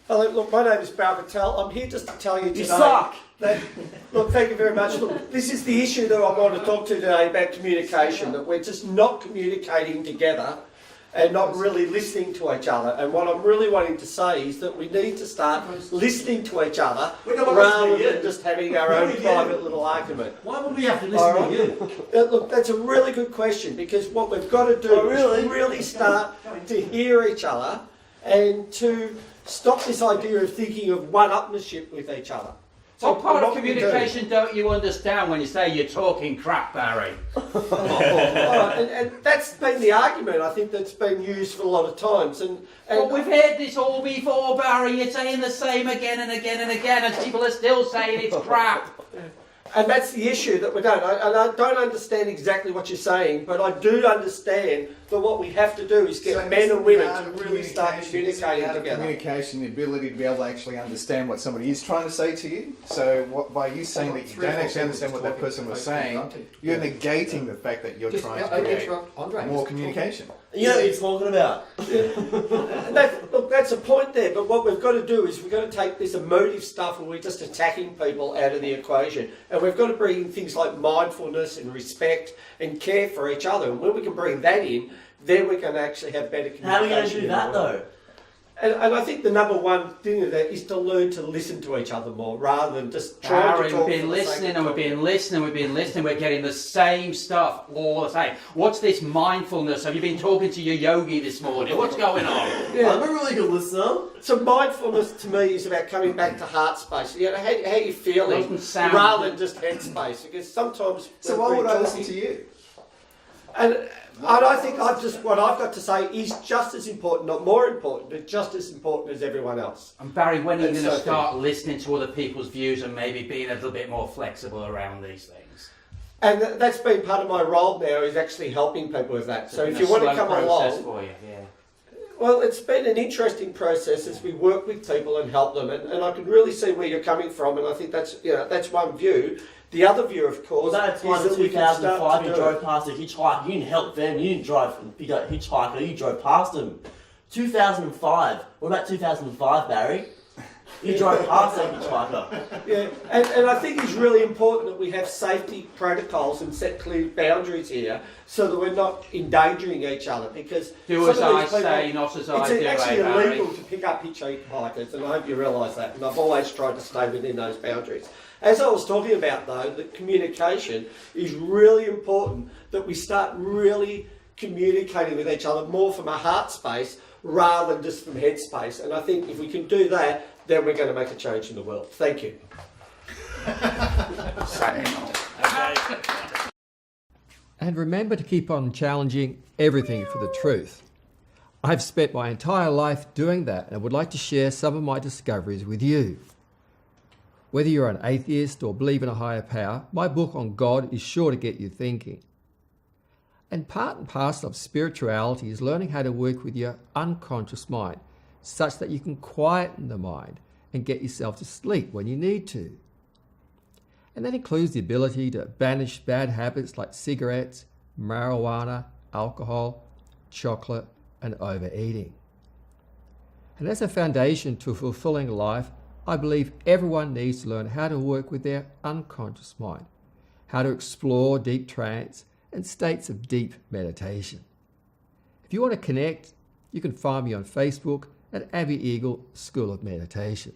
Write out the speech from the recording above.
Hello, look, my name is Barry Patel. I'm here just to tell you today. You suck! Look, thank you very much. Look, this is the issue that I want to talk to today about communication, that we're just not communicating together and not really listening to each other. And what I'm really wanting to say is that we need to start listening to each other rather than just having our own private little argument. Why would we have to listen to you? Look, that's a really good question, because what we've got to do is really start to hear each other and to stop this idea of thinking of one-upmanship with each other. So what part of communication don't you understand when you say you're talking crap, Barry? And that's been the argument, I think, that's been used for a lot of times. But we've heard this all before, Barry. You're saying the same again and again and again, and people are still saying it's crap. And that's the issue that we don't. I don't understand exactly what you're saying, but I do understand that what we have to do is get men and women to really start communicating together. Communication, the ability to be able to actually understand what somebody is trying to say to you. So by you saying that you don't actually understand what that person was saying, you're negating the fact that you're trying to create more communication. You know what you're talking about. Look, that's a point there, but what we've got to do is we've got to take this emotive stuff where we're just attacking people out of the equation, and we've got to bring in things like mindfulness and respect and care for each other. And when we can bring that in, then we can actually have better communication. How are we going to do that though? And I think the number one thing of that is to learn to listen to each other more rather than just trying to talk. We've been listening and we've been listening. We're getting the same stuff all the time. What's this mindfulness? Have you been talking to your yogi this morning? What's going on? Yeah. I'm a really good listener. So mindfulness to me is about coming back to heart space. You know, how you feeling rather than just head space. Because sometimes. So why would I listen to you? And I think what I've got to say is just as important, not more important, but just as important as everyone else. And Barry, when are you going to start listening to other people's views and maybe being a little bit more flexible around these things? And that's been part of my role now, is actually helping people with that. So if you want to come along, for you, yeah. Well, it's been an interesting process as we work with people and help them, and I can really see where you're coming from, and I think that's one view. The other view, of course, well, that's one is in 2005 you drove past a hitchhiker. You didn't help them. You didn't drive a hitchhiker. You drove past them. 2005. What about 2005, Barry? You drove past that hitchhiker. Yeah, and I think it's really important that we have safety protocols and set clear boundaries here so that we're not endangering each other, because do as I say, not as I do. It's actually illegal to pick up hitchhikers, and I hope you realise that, and I've always tried to stay within those boundaries. As I was talking about, though, that communication is really important, that we start really communicating with each other more from a heart space rather than just from head space. And I think if we can do that, then we're going to make a change in the world. Thank you. And remember to keep on challenging everything for the truth. I've spent my entire life doing that and would like to share some of my discoveries with you. Whether you're an atheist or believe in a higher power, my book on God is sure to get you thinking. And part and parcel of spirituality is learning how to work with your unconscious mind, such that you can quieten the mind and get yourself to sleep when you need to. And that includes the ability to banish bad habits like cigarettes, marijuana, alcohol, chocolate, and overeating. And as a foundation to a fulfilling life, I believe everyone needs to learn how to work with their unconscious mind, how to explore deep trance and states of deep meditation. If you want to connect, you can find me on Facebook at Abbey Eagle School of Meditation.